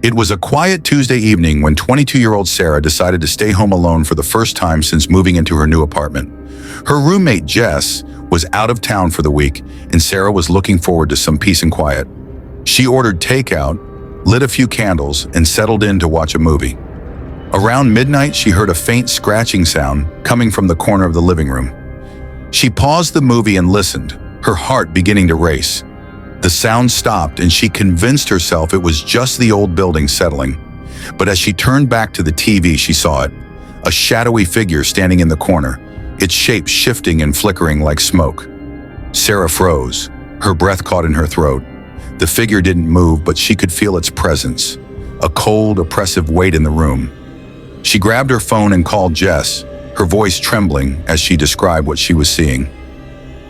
It was a quiet Tuesday evening when 22-year-old Sarah decided to stay home alone for the first time since moving into her new apartment. Her roommate, Jess, was out of town for the week, and Sarah was looking forward to some peace and quiet. She ordered takeout, lit a few candles, and settled in to watch a movie. Around midnight, she heard a faint scratching sound coming from the corner of the living room. She paused the movie and listened, her heart beginning to race. The sound stopped, and she convinced herself it was just the old building settling. But as she turned back to the TV, she saw it, a shadowy figure standing in the corner, its shape shifting and flickering like smoke. Sarah froze, her breath caught in her throat. The figure didn't move, but she could feel its presence, a cold, oppressive weight in the room. She grabbed her phone and called Jess, her voice trembling as she described what she was seeing.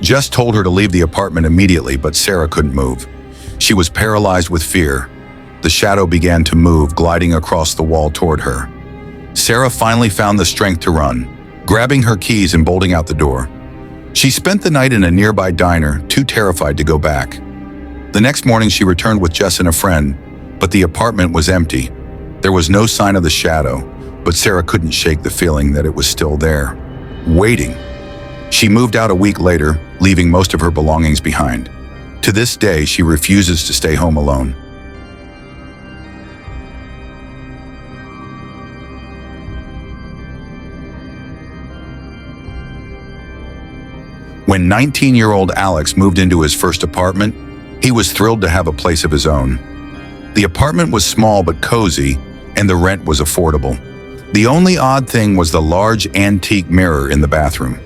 Jess told her to leave the apartment immediately, but Sarah couldn't move. She was paralyzed with fear. The shadow began to move, gliding across the wall toward her. Sarah finally found the strength to run, grabbing her keys and bolting out the door. She spent the night in a nearby diner, too terrified to go back. The next morning, she returned with Jess and a friend, but the apartment was empty. There was no sign of the shadow, but Sarah couldn't shake the feeling that it was still there, waiting. She moved out a week later, leaving most of her belongings behind. To this day, she refuses to stay home alone. When 19-year-old Alex moved into his first apartment, he was thrilled to have a place of his own. The apartment was small but cozy, and the rent was affordable. The only odd thing was the large antique mirror in the bathroom.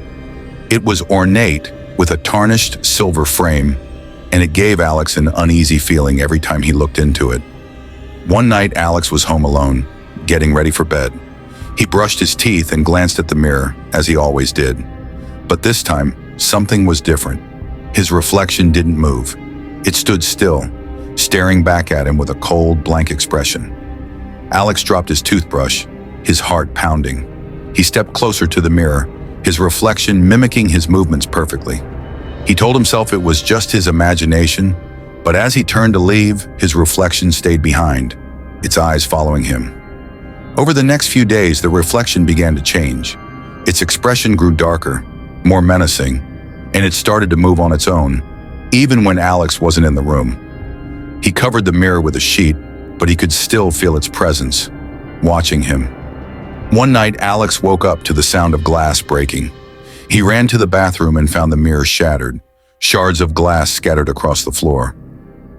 It was ornate with a tarnished silver frame, and it gave Alex an uneasy feeling every time he looked into it. One night, Alex was home alone, getting ready for bed. He brushed his teeth and glanced at the mirror, as he always did. But this time, something was different. His reflection didn't move. It stood still, staring back at him with a cold, blank expression. Alex dropped his toothbrush, his heart pounding. He stepped closer to the mirror, his reflection mimicking his movements perfectly. He told himself it was just his imagination, but as he turned to leave, his reflection stayed behind, its eyes following him. Over the next few days, the reflection began to change. Its expression grew darker, more menacing, and it started to move on its own, even when Alex wasn't in the room. He covered the mirror with a sheet, but he could still feel its presence, watching him. One night, Alex woke up to the sound of glass breaking. He ran to the bathroom and found the mirror shattered, shards of glass scattered across the floor.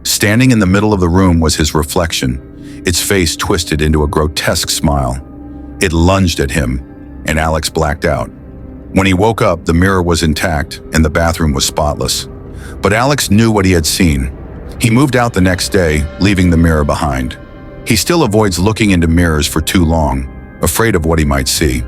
Standing in the middle of the room was his reflection, its face twisted into a grotesque smile. It lunged at him, and Alex blacked out. When he woke up, the mirror was intact and the bathroom was spotless. But Alex knew what he had seen. He moved out the next day, leaving the mirror behind. He still avoids looking into mirrors for too long, afraid of what he might see.